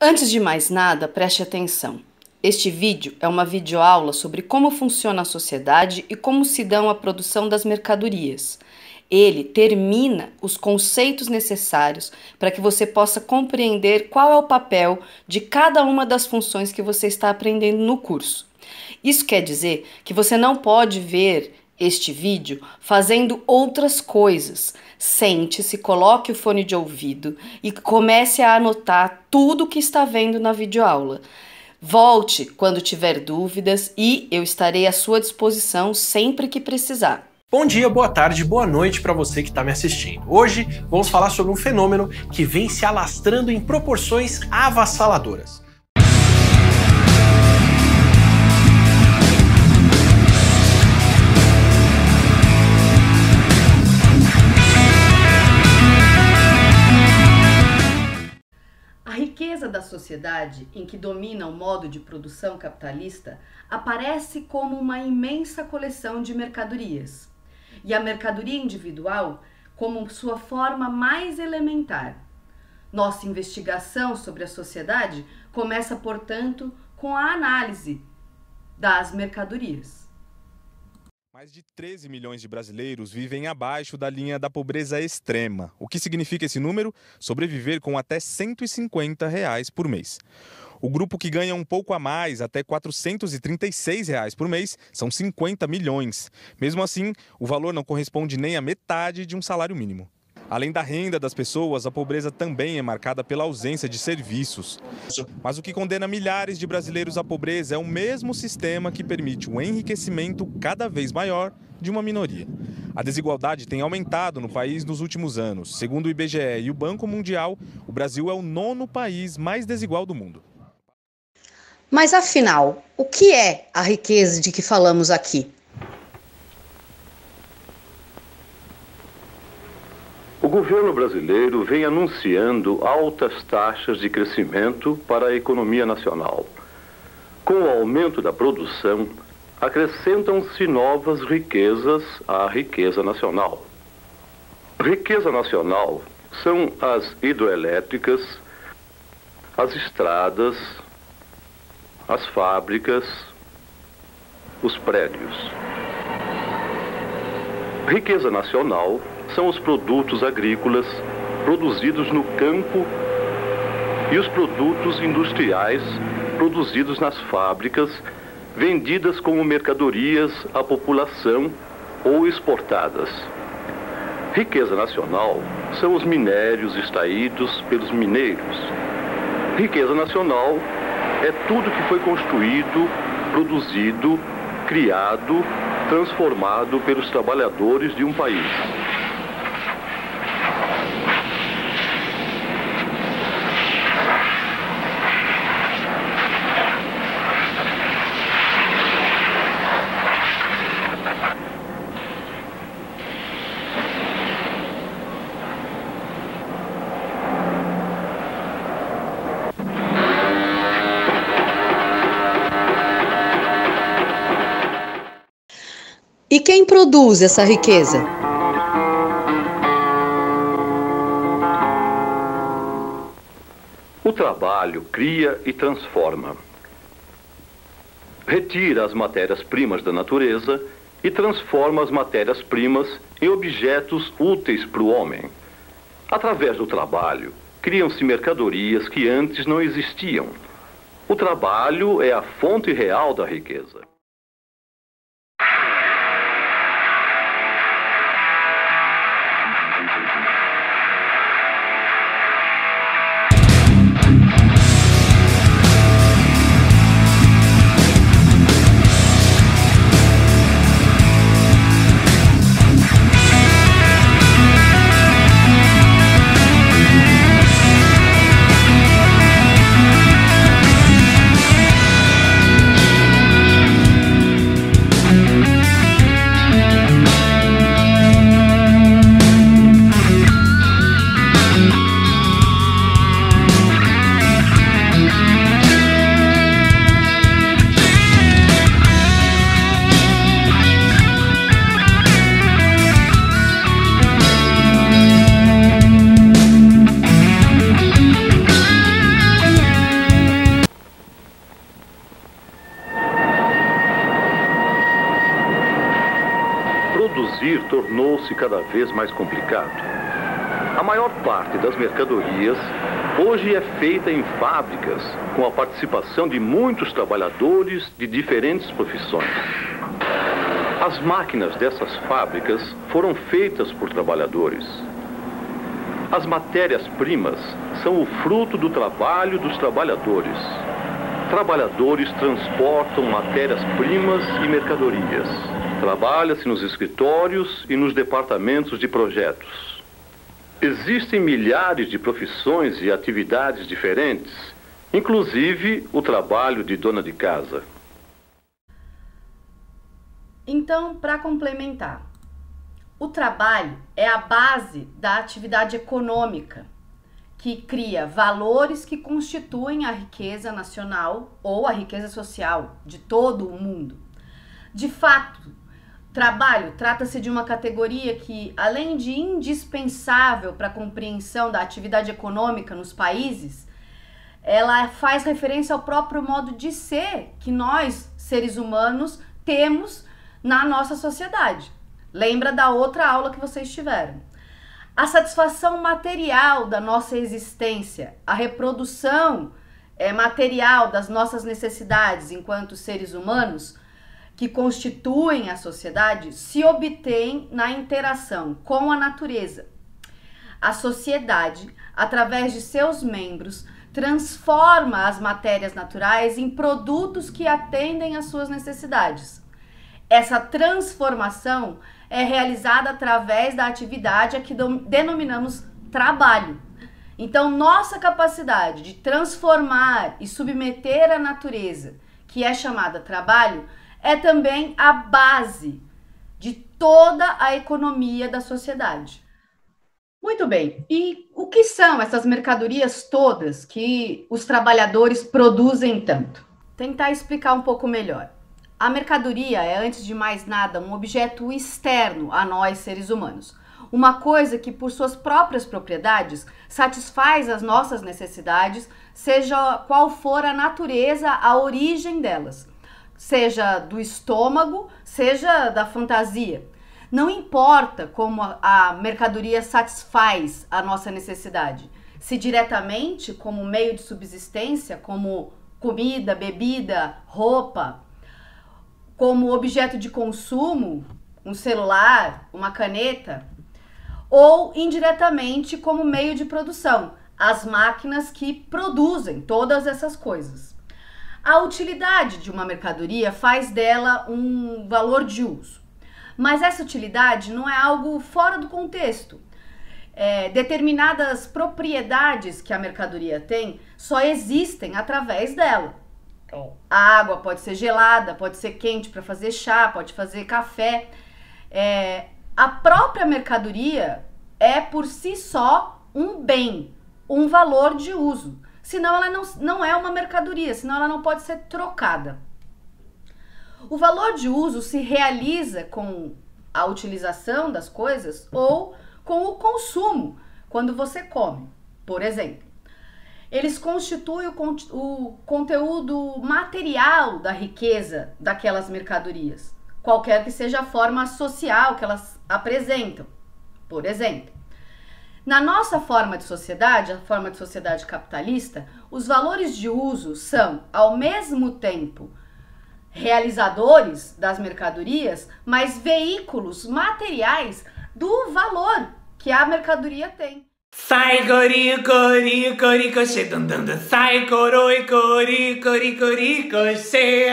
Antes de mais nada, preste atenção. Este vídeo é uma videoaula sobre como funciona a sociedade e como se dão a produção das mercadorias. Ele termina os conceitos necessários para que você possa compreender qual é o papel de cada uma das funções que você está aprendendo no curso. Isso quer dizer que você não pode ver este vídeo fazendo outras coisas. Sente-se, coloque o fone de ouvido e comece a anotar tudo o que está vendo na videoaula. Volte quando tiver dúvidas e eu estarei à sua disposição sempre que precisar. Bom dia, boa tarde, boa noite para você que está me assistindo. Hoje vamos falar sobre um fenômeno que vem se alastrando em proporções avassaladoras. A riqueza da sociedade em que domina o modo de produção capitalista aparece como uma imensa coleção de mercadorias, e a mercadoria individual como sua forma mais elementar. Nossa investigação sobre a sociedade começa, portanto, com a análise das mercadorias. Mais de 13 milhões de brasileiros vivem abaixo da linha da pobreza extrema. O que significa esse número? Sobreviver com até R$ 150 por mês. O grupo que ganha um pouco a mais, até R$ 436 por mês, são 50 milhões. Mesmo assim, o valor não corresponde nem à metade de um salário mínimo. Além da renda das pessoas, a pobreza também é marcada pela ausência de serviços. Mas o que condena milhares de brasileiros à pobreza é o mesmo sistema que permite o enriquecimento cada vez maior de uma minoria. A desigualdade tem aumentado no país nos últimos anos. Segundo o IBGE e o Banco Mundial, o Brasil é o 9º país mais desigual do mundo. Mas afinal, o que é a riqueza de que falamos aqui? O governo brasileiro vem anunciando altas taxas de crescimento para a economia nacional. Com o aumento da produção, acrescentam-se novas riquezas à riqueza nacional. Riqueza nacional são as hidroelétricas, as estradas, as fábricas, os prédios. Riqueza nacional são os produtos agrícolas produzidos no campo e os produtos industriais produzidos nas fábricas, vendidas como mercadorias à população ou exportadas. Riqueza nacional são os minérios extraídos pelos mineiros. Riqueza nacional é tudo que foi construído, produzido, criado, transformado pelos trabalhadores de um país. E quem produz essa riqueza? O trabalho cria e transforma. Retira as matérias-primas da natureza e transforma as matérias-primas em objetos úteis para o homem. Através do trabalho, criam-se mercadorias que antes não existiam. O trabalho é a fonte real da riqueza. tornou-se cada vez mais complicado. A maior parte das mercadorias hoje é feita em fábricas, com a participação de muitos trabalhadores de diferentes profissões. As máquinas dessas fábricas foram feitas por trabalhadores. As matérias-primas são o fruto do trabalho dos trabalhadores. Trabalhadores transportam matérias-primas e mercadorias. Trabalha-se nos escritórios e nos departamentos de projetos. Existem milhares de profissões e atividades diferentes, inclusive o trabalho de dona de casa. Então, para complementar, o trabalho é a base da atividade econômica, que cria valores que constituem a riqueza nacional ou a riqueza social de todo o mundo. De fato, trabalho trata-se de uma categoria que, além de indispensável para a compreensão da atividade econômica nos países, ela faz referência ao próprio modo de ser que nós, seres humanos, temos na nossa sociedade. Lembra da outra aula que vocês tiveram? A satisfação material da nossa existência, a reprodução material das nossas necessidades enquanto seres humanos, que constituem a sociedade, se obtém na interação com a natureza. A sociedade, através de seus membros, transforma as matérias naturais em produtos que atendem às suas necessidades. Essa transformação é realizada através da atividade a que denominamos trabalho. Então, nossa capacidade de transformar e submeter a natureza, que é chamada trabalho, é também a base de toda a economia da sociedade. Muito bem, e o que são essas mercadorias todas que os trabalhadores produzem tanto? Tentar explicar um pouco melhor. A mercadoria é, antes de mais nada, um objeto externo a nós, seres humanos. Uma coisa que, por suas próprias propriedades, satisfaz as nossas necessidades, seja qual for a natureza, a origem delas. Seja do estômago, seja da fantasia. Não importa como a mercadoria satisfaz a nossa necessidade, se diretamente como meio de subsistência, como comida, bebida, roupa, como objeto de consumo, um celular, uma caneta, ou indiretamente como meio de produção, as máquinas que produzem todas essas coisas. A utilidade de uma mercadoria faz dela um valor de uso, mas essa utilidade não é algo fora do contexto. Determinadas propriedades que a mercadoria tem só existem através dela. A água pode ser gelada, pode ser quente para fazer chá, pode fazer café. A própria mercadoria é por si só um bem, um valor de uso. Senão ela não é uma mercadoria, senão ela não pode ser trocada. O valor de uso se realiza com a utilização das coisas ou com o consumo, quando você come, por exemplo. Eles constituem o conteúdo material da riqueza daquelas mercadorias, qualquer que seja a forma social que elas apresentam, por exemplo. Na nossa forma de sociedade, a forma de sociedade capitalista, os valores de uso são, ao mesmo tempo, realizadores das mercadorias, mas veículos materiais do valor que a mercadoria tem. Sai cori cori cori coche dum dum dum sai coroi cori cori cori coche.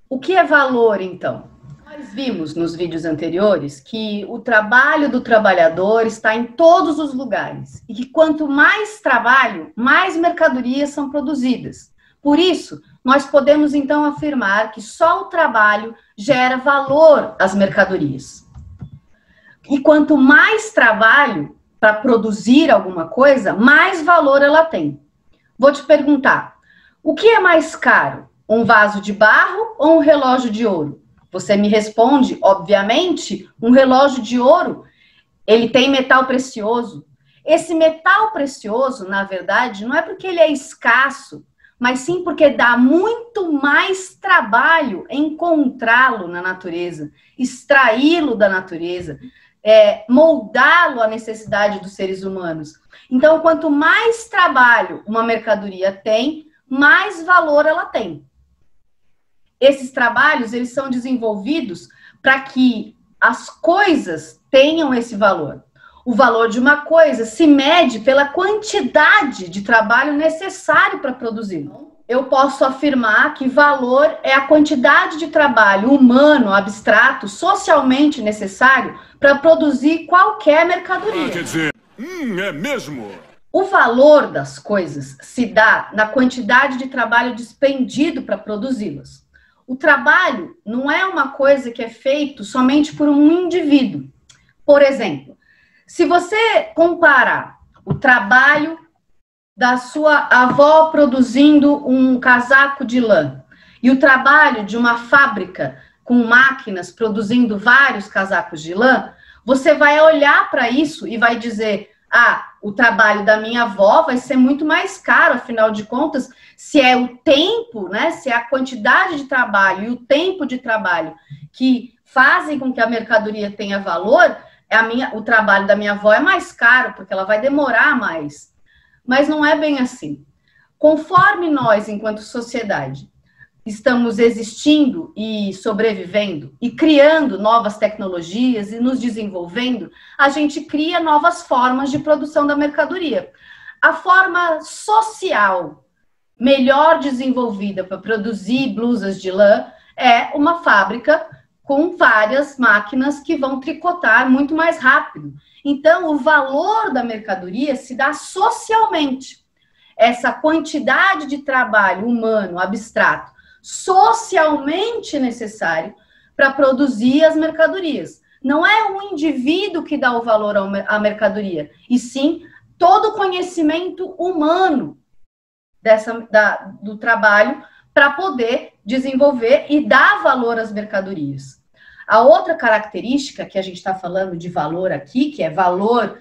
O que é valor, então? Nós vimos nos vídeos anteriores que o trabalho do trabalhador está em todos os lugares e que quanto mais trabalho, mais mercadorias são produzidas. Por isso, nós podemos então afirmar que só o trabalho gera valor às mercadorias. E quanto mais trabalho para produzir alguma coisa, mais valor ela tem. Vou te perguntar, o que é mais caro? Um vaso de barro ou um relógio de ouro? Você me responde, obviamente, um relógio de ouro, ele tem metal precioso. Esse metal precioso, na verdade, não é porque ele é escasso, mas sim porque dá muito mais trabalho encontrá-lo na natureza, extraí-lo da natureza, moldá-lo à necessidade dos seres humanos. Então, quanto mais trabalho uma mercadoria tem, mais valor ela tem. Esses trabalhos, eles são desenvolvidos para que as coisas tenham esse valor. O valor de uma coisa se mede pela quantidade de trabalho necessário para produzir. Eu posso afirmar que valor é a quantidade de trabalho humano, abstrato, socialmente necessário para produzir qualquer mercadoria. Quer dizer, é mesmo? O valor das coisas se dá na quantidade de trabalho despendido para produzi-las. O trabalho não é uma coisa que é feito somente por um indivíduo. Por exemplo, se você comparar o trabalho da sua avó produzindo um casaco de lã e o trabalho de uma fábrica com máquinas produzindo vários casacos de lã, você vai olhar para isso e vai dizer: ah, o trabalho da minha avó vai ser muito mais caro, afinal de contas, se é o tempo, né, se é a quantidade de trabalho e o tempo de trabalho que fazem com que a mercadoria tenha valor, o trabalho da minha avó é mais caro, porque ela vai demorar mais. Mas não é bem assim. Conforme nós, enquanto sociedade, estamos existindo e sobrevivendo e criando novas tecnologias e nos desenvolvendo, a gente cria novas formas de produção da mercadoria. A forma social melhor desenvolvida para produzir blusas de lã é uma fábrica com várias máquinas que vão tricotar muito mais rápido. Então, o valor da mercadoria se dá socialmente. Essa quantidade de trabalho humano, abstrato, socialmente necessário para produzir as mercadorias. Não é um indivíduo que dá o valor à mercadoria, e sim todo o conhecimento humano do trabalho para poder desenvolver e dar valor às mercadorias. A outra característica que a gente está falando de valor aqui, que é valor,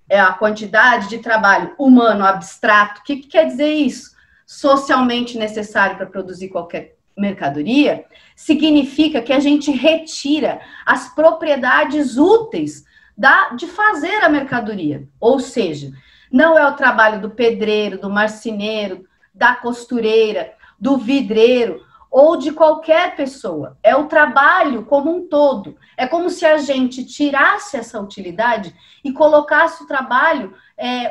é a quantidade de trabalho humano abstrato. O que quer dizer isso? Socialmente necessário para produzir qualquer mercadoria, significa que a gente retira as propriedades úteis de fazer a mercadoria. Ou seja, não é o trabalho do pedreiro, do marceneiro, da costureira, do vidreiro, ou de qualquer pessoa. É o trabalho como um todo. É como se a gente tirasse essa utilidade e colocasse o trabalho,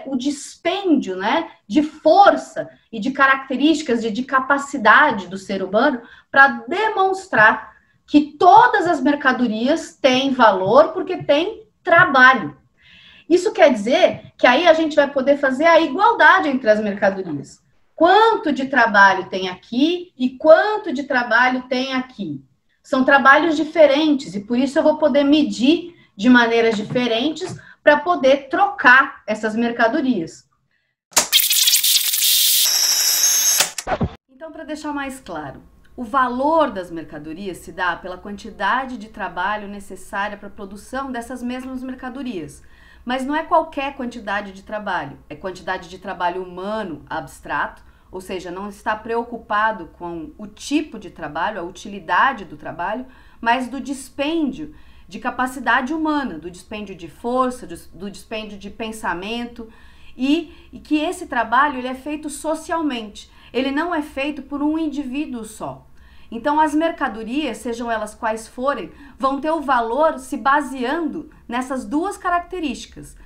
o dispêndio, né, de força e de características, de capacidade do ser humano, para demonstrar que todas as mercadorias têm valor porque têm trabalho. Isso quer dizer que aí a gente vai poder fazer a igualdade entre as mercadorias. Quanto de trabalho tem aqui e quanto de trabalho tem aqui. São trabalhos diferentes e por isso eu vou poder medir de maneiras diferentes para poder trocar essas mercadorias. Então, para deixar mais claro, o valor das mercadorias se dá pela quantidade de trabalho necessária para a produção dessas mesmas mercadorias. Mas não é qualquer quantidade de trabalho, é quantidade de trabalho humano abstrato, ou seja, não está preocupado com o tipo de trabalho, a utilidade do trabalho, mas do dispêndio de capacidade humana, do dispêndio de força, do dispêndio de pensamento, e que esse trabalho ele é feito socialmente, ele não é feito por um indivíduo só. Então as mercadorias, sejam elas quais forem, vão ter o valor se baseando nessas duas características.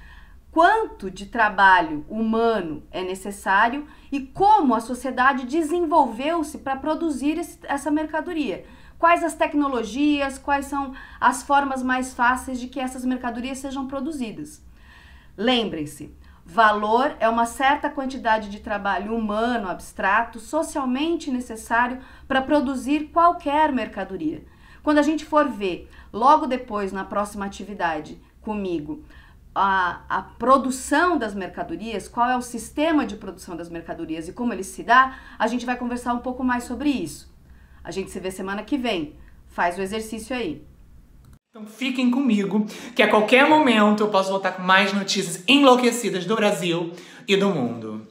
Quanto de trabalho humano é necessário e como a sociedade desenvolveu-se para produzir essa mercadoria. Quais as tecnologias, quais são as formas mais fáceis de que essas mercadorias sejam produzidas. Lembrem-se, valor é uma certa quantidade de trabalho humano, abstrato, socialmente necessário para produzir qualquer mercadoria. Quando a gente for ver, logo depois, na próxima atividade comigo, a produção das mercadorias, qual é o sistema de produção das mercadorias e como ele se dá, a gente vai conversar um pouco mais sobre isso. A gente se vê semana que vem. Faz o exercício aí. Então fiquem comigo, que a qualquer momento eu posso voltar com mais notícias enlouquecidas do Brasil e do mundo.